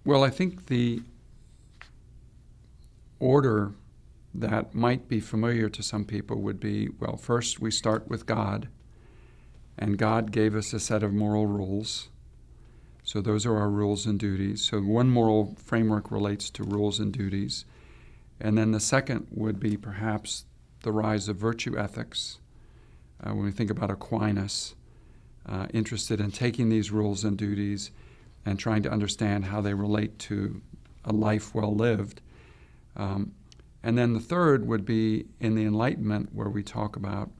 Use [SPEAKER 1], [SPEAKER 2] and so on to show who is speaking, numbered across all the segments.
[SPEAKER 1] Well, I think the order that might be familiar to some people would be, well, first we start with God, and God gave us a set of moral rules. So those are our rules and duties. So one moral framework relates to rules and duties. And then the second would be perhaps the rise of virtue ethics. When we think about Aquinas, interested in taking these rules and duties and trying to understand how they relate to a life well lived. And then the third would be in the Enlightenment, where we talk about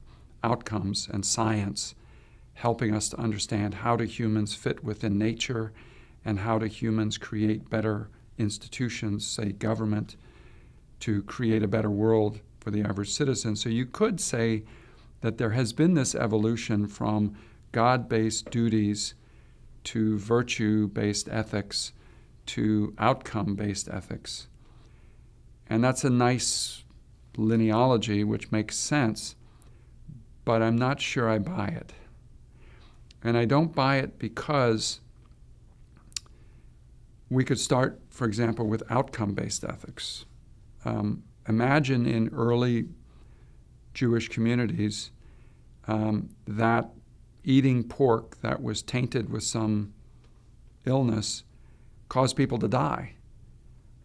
[SPEAKER 1] outcomes and science, helping us to understand how do humans fit within nature and how do humans create better institutions, say government, to create a better world for the average citizen. So you could say that there has been this evolution from God-based duties to virtue-based ethics to outcome-based ethics. And that's a nice lineology, which makes sense, but I'm not sure I buy it. And I don't buy it because we could start, for example, with outcome-based ethics. Imagine in early Jewish communities that eating pork that was tainted with some illness caused people to die.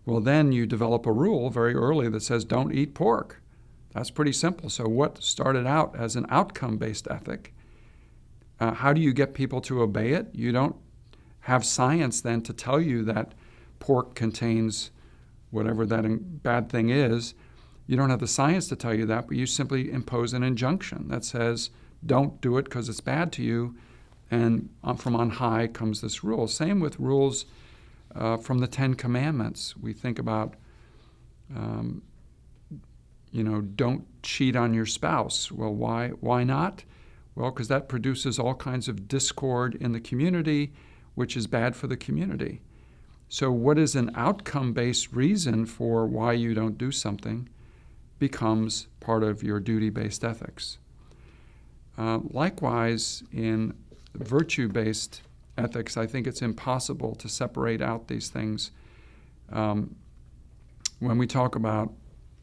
[SPEAKER 1] Well, then you develop a rule very early that says don't eat pork. That's pretty simple. So what started out as an outcome-based ethic, how do you get people to obey it? You don't have science then to tell you that pork contains whatever that bad thing is. You don't have the science to tell you that, but you simply impose an injunction that says don't do it because it's bad to you, and from on high comes this rule. Same with rules from the Ten Commandments. We think about, don't cheat on your spouse. Well, why not? Well, because that produces all kinds of discord in the community, which is bad for the community. So what is an outcome-based reason for why you don't do something becomes part of your duty-based ethics. Likewise, in virtue-based ethics, I think it's impossible to separate out these things. When we talk about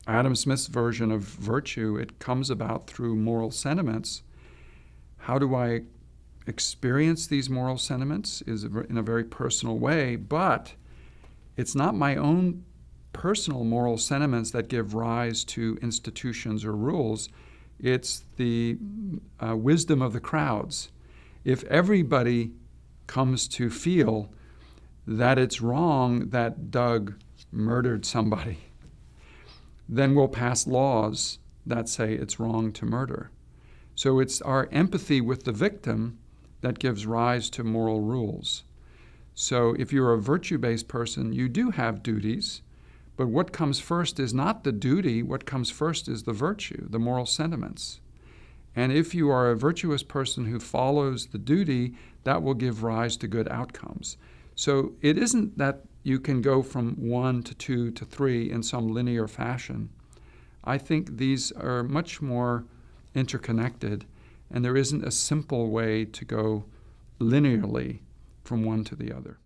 [SPEAKER 1] Adam Smith's version of virtue, it comes about through moral sentiments. How do I experience these moral sentiments is in a very personal way, but it's not my own personal moral sentiments that give rise to institutions or rules. It's the wisdom of the crowds. If everybody comes to feel that it's wrong that Doug murdered somebody, then we'll pass laws that say it's wrong to murder. So it's our empathy with the victim that gives rise to moral rules. So if you're a virtue-based person, you do have duties, but what comes first is not the duty. What comes first is the virtue, the moral sentiments. And if you are a virtuous person who follows the duty, that will give rise to good outcomes. So it isn't that you can go from 1 to 2 to 3 in some linear fashion. I think these are much more interconnected, and there isn't a simple way to go linearly from one to the other.